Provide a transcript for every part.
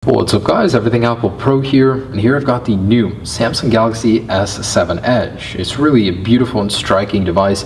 What's up guys, Everything Apple Pro here, and here I've got the new Samsung Galaxy S7 Edge. It's really a beautiful and striking device.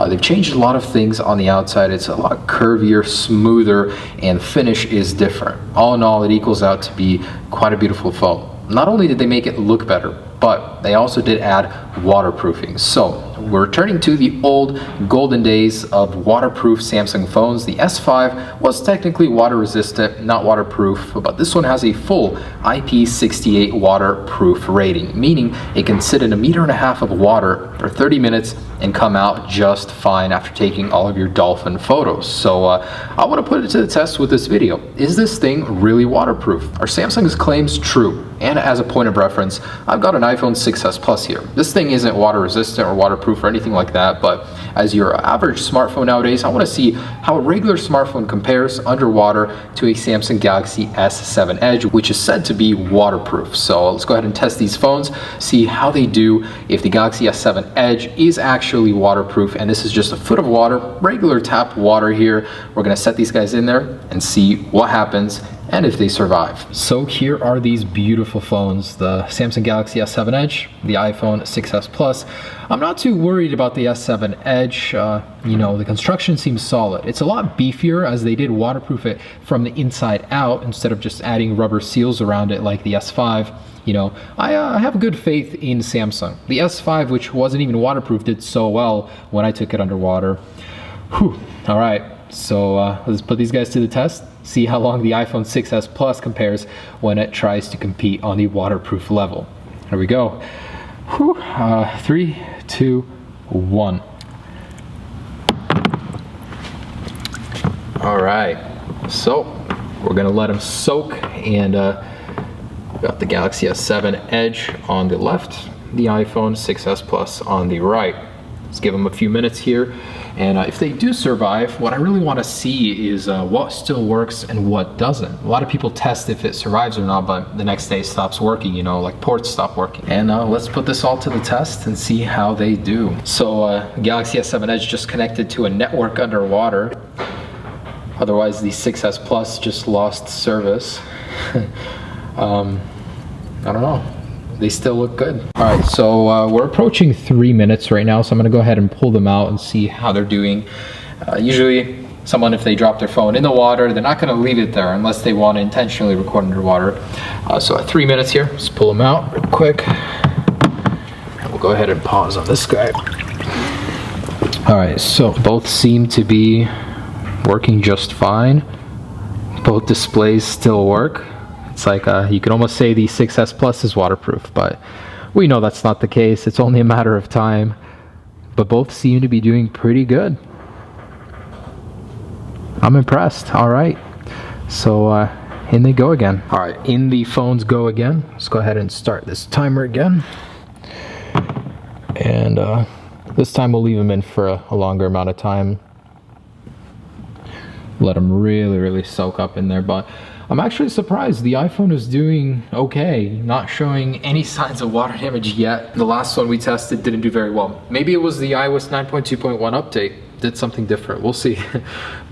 They've changed a lot of things on the outside. It's a lot curvier, smoother, and finish is different. All in all, it equals out to be quite a beautiful phone. Not only did they make it look better, but they also did add waterproofing. So we're returning to the old golden days of waterproof Samsung phones. The S5 was technically water resistant, not waterproof, but this one has a full IP68 waterproof rating, meaning it can sit in 1.5 meters of water for 30 minutes and come out just fine after taking all of your dolphin photos. So I want to put it to the test with this video. Is this thing really waterproof? Are Samsung's claims true? And as a point of reference, I've got an iPhone 6s Plus here. This thing isn't water resistant or waterproof or anything like that, but as your average smartphone nowadays, I want to see how a regular smartphone compares underwater to a Samsung Galaxy S7 Edge, which is said to be waterproof. So let's go ahead and test these phones, see how they do, if the Galaxy S7 Edge is actually waterproof, and this is just a foot of water, regular tap water here. We're going to set these guys in there and see what happens and if they survive. So here are these beautiful phones, the Samsung Galaxy S7 Edge, the iPhone 6s Plus. I'm not too worried about the S7 Edge. You know, the construction seems solid. It's a lot beefier as they did waterproof it from the inside out instead of just adding rubber seals around it like the S5. You know, I have good faith in Samsung. The S5, which wasn't even waterproof, did so well when I took it underwater. Whew. All right, so let's put these guys to the test. See how long the iPhone 6s Plus compares when it tries to compete on the waterproof level. Here we go. Whew. 3, 2, 1. All right, so we're gonna let them soak, and got the Galaxy S7 Edge on the left, the iPhone 6s Plus on the right. Let's give them a few minutes here, and if they do survive, what I really want to see is what still works and what doesn't. A lot of people test if it survives or not, but the next day it stops working, you know, like ports stop working. And let's put this all to the test and see how they do. So Galaxy S7 Edge just connected to a network underwater. Otherwise the 6s Plus just lost service. I don't know. They still look good. All right, so we're approaching 3 minutes right now, so I'm gonna go ahead and pull them out and see how they're doing. Usually someone, if they drop their phone in the water, they're not gonna leave it there unless they want to intentionally record underwater. So at 3 minutes here, let's pull them out real quick. And we'll go ahead and pause on this guy. All right, so both seem to be working just fine. Both displays still work. It's like you could almost say the 6s Plus is waterproof, but we know that's not the case. It's only a matter of time. But both seem to be doing pretty good. I'm impressed. All right. So in they go again. All right, in the phones go again. Let's go ahead and start this timer again. And this time we'll leave them in for a longer amount of time. Let them really soak up in there. But I'm actually surprised. The iPhone is doing okay, not showing any signs of water damage yet. The last one we tested didn't do very well. Maybe it was the iOS 9.2.1 update did something different. We'll see.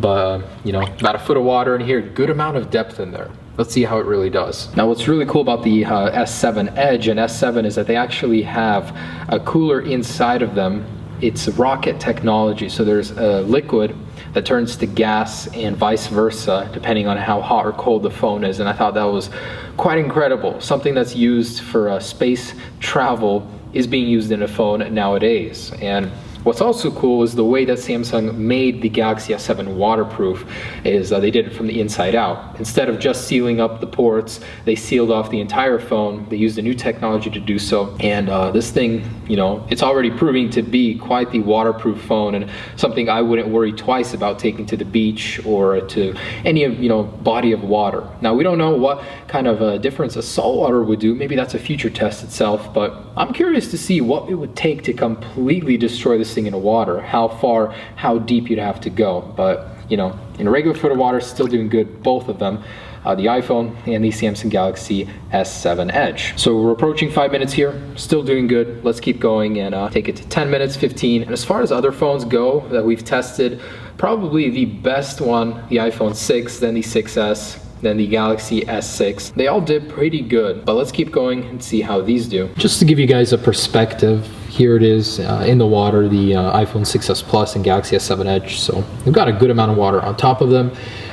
But you know, about a foot of water in here, good amount of depth in there. Let's see how it really does. Now what's really cool about the S7 Edge and S7 is that they actually have a cooler inside of them. It's rocket technology, so there's a liquid that turns to gas and vice versa depending on how hot or cold the phone is, and I thought that was quite incredible. Something that's used for space travel is being used in a phone nowadays. And what's also cool is the way that Samsung made the Galaxy S7 waterproof is they did it from the inside out. Instead of just sealing up the ports, they sealed off the entire phone. They used a new technology to do so. And this thing, you know, it's already proving to be quite the waterproof phone, and something I wouldn't worry twice about taking to the beach or to any, you know, body of water. Now we don't know what kind of difference a saltwater would do. Maybe that's a future test itself, but I'm curious to see what it would take to completely destroy this thing in the water, how far, how deep you'd have to go. But you know, in a regular foot of water, still doing good, both of them, the iPhone and the Samsung Galaxy S7 Edge. So we're approaching 5 minutes here, still doing good. Let's keep going and take it to 10 minutes, 15. And as far as other phones go that we've tested, probably the best one, the iPhone 6, then the 6S, then the Galaxy S6. They all did pretty good, but let's keep going and see how these do. Just to give you guys a perspective, here it is in the water, the iPhone 6s Plus and Galaxy S7 Edge. So we've got a good amount of water on top of them.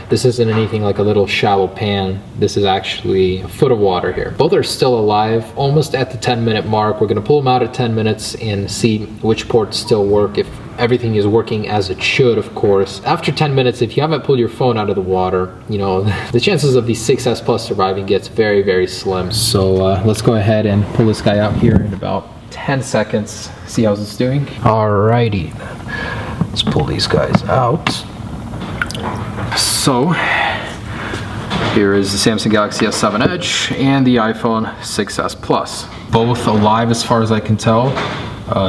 This isn't anything like a little shallow pan. This is actually a foot of water here. Both are still alive, almost at the 10-minute mark. We're gonna pull them out at 10 minutes and see which ports still work, if everything is working as it should, of course. After 10 minutes, if you haven't pulled your phone out of the water, you know, the chances of the 6S Plus surviving gets very, very slim. So let's go ahead and pull this guy out here in about 10 seconds. See how it's doing. Alrighty, let's pull these guys out. So here is the Samsung Galaxy S7 Edge and the iPhone 6s Plus. Both alive as far as I can tell.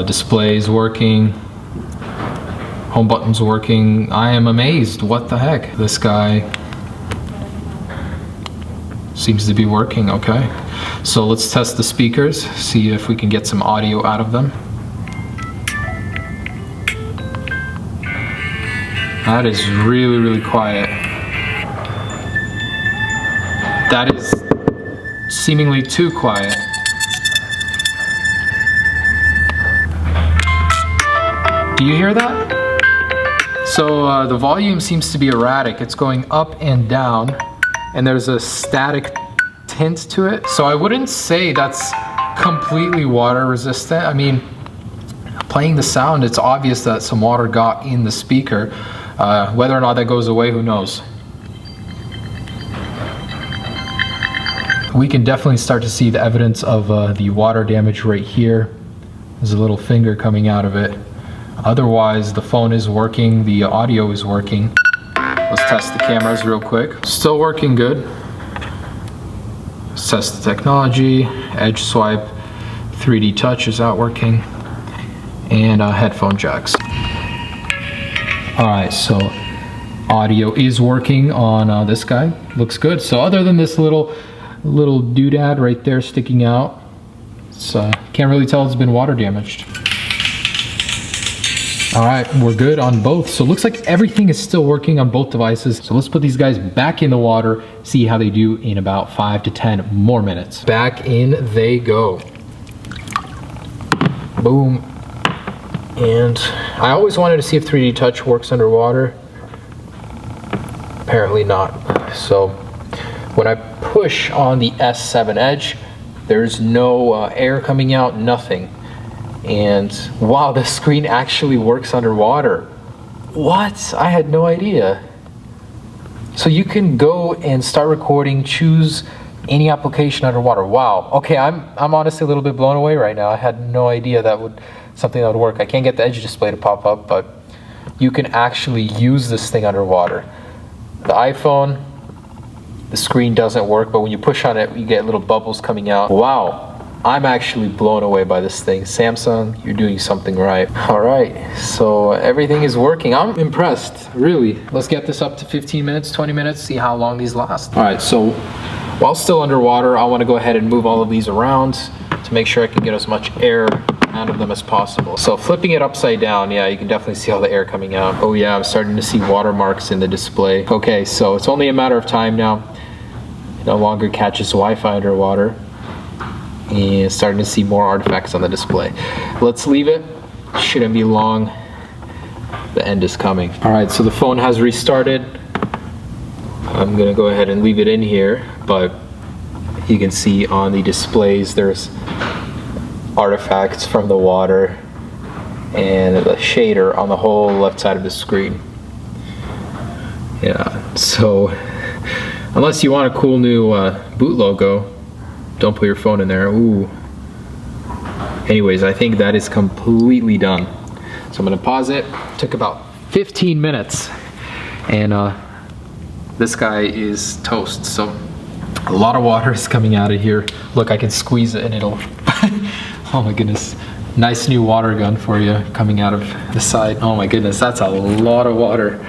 Display is working. Home button's working. I am amazed. What the heck? This guy seems to be working okay. So let's test the speakers, see if we can get some audio out of them. That is really, really quiet. That is seemingly too quiet. Do you hear that? So the volume seems to be erratic. It's going up and down, and there's a static tint to it. So I wouldn't say that's completely water resistant. I mean, playing the sound, it's obvious that some water got in the speaker. Whether or not that goes away, who knows? We can definitely start to see the evidence of the water damage right here. There's a little finger coming out of it. Otherwise, the phone is working, the audio is working. Let's test the cameras real quick. Still working good. Let's test the technology. Edge swipe, 3D touch is out working, and headphone jacks. Alright, so audio is working on this guy. Looks good. So other than this little doodad right there sticking out, can't really tell it's been water damaged. Alright, we're good on both. So it looks like everything is still working on both devices. So let's put these guys back in the water, see how they do in about 5 to 10 more minutes. Back in they go. Boom. And I always wanted to see if 3D touch works underwater. Apparently not. So when I push on the S7 Edge, there's no air coming out, nothing. And wow, the screen actually works underwater. What? I had no idea. So you can go and start recording, choose any application underwater. Wow. Okay, I'm honestly a little bit blown away right now. I had no idea that would something that would work. I can't get the Edge display to pop up, but you can actually use this thing underwater. The iPhone, the screen doesn't work, but when you push on it, you get little bubbles coming out. Wow, I'm actually blown away by this thing. Samsung, you're doing something right. All right, so everything is working. I'm impressed, really. Let's get this up to 15 minutes, 20 minutes, see how long these last. All right, so while still underwater, I want to go ahead and move all of these around to make sure I can get as much air out of them as possible. So flipping it upside down, yeah, you can definitely see all the air coming out. Oh yeah, I'm starting to see watermarks in the display. Okay, so it's only a matter of time now. It no longer catches Wi-Fi underwater. And starting to see more artifacts on the display. Let's leave it. Shouldn't be long. The end is coming. All right, so the phone has restarted. I'm gonna go ahead and leave it in here, but you can see on the displays there's artifacts from the water and the shader on the whole left side of the screen. Yeah, so unless you want a cool new boot logo, don't put your phone in there. Ooh. Anyways, I think that is completely done. So I'm gonna pause it. Took about 15 minutes, and this guy is toast. So a lot of water is coming out of here. Look, I can squeeze it and it'll oh my goodness. Nice new water gun for you coming out of the side. Oh my goodness, that's a lot of water.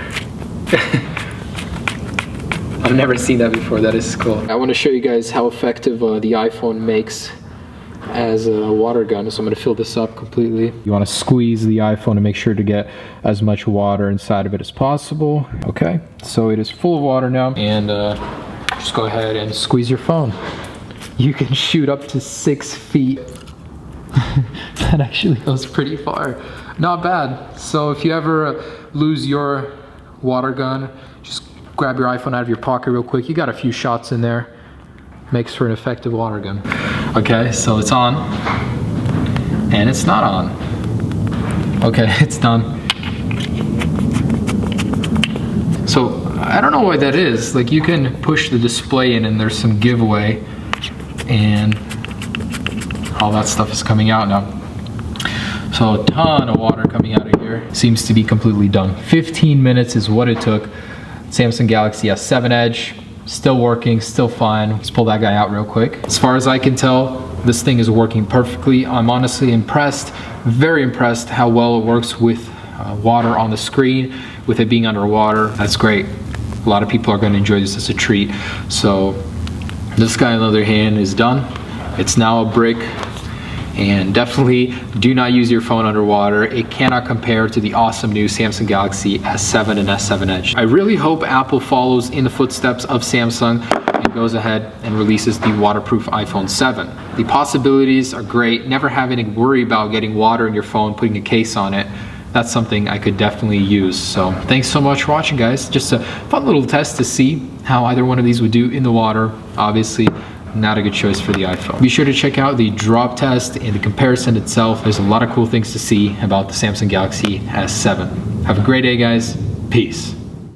I've never seen that before. That is cool. I want to show you guys how effective the iPhone makes as a water gun. So I'm going to fill this up completely. You want to squeeze the iPhone to make sure to get as much water inside of it as possible. Okay, so it is full of water now, and Just go ahead and squeeze your phone. You can shoot up to 6 feet. That actually goes pretty far. Not bad. So if you ever lose your water gun, just grab your iPhone out of your pocket real quick. You got a few shots in there. Makes for an effective water gun. Okay, so it's on. And it's not on. Okay, it's done. So I don't know why that is. Like, you can push the display in and there's some giveaway and all that stuff is coming out now. So a ton of water coming out of here. Seems to be completely done. 15 minutes is what it took. Samsung Galaxy S7 Edge, still working, still fine. Let's pull that guy out real quick. As far as I can tell, this thing is working perfectly. I'm honestly impressed, very impressed how well it works with water on the screen, with it being underwater. That's great. A lot of people are going to enjoy this as a treat. So this guy on the other hand is done. It's now a brick, and definitely do not use your phone underwater. It cannot compare to the awesome new Samsung Galaxy S7 and S7 Edge. I really hope Apple follows in the footsteps of Samsung and goes ahead and releases the waterproof iPhone 7. The possibilities are great. Never having to worry about getting water in your phone, putting a case on it. That's something I could definitely use. So thanks so much for watching, guys. Just a fun little test to see how either one of these would do in the water. Obviously, not a good choice for the iPhone. Be sure to check out the drop test and the comparison itself. There's a lot of cool things to see about the Samsung Galaxy S7. Have a great day, guys. Peace.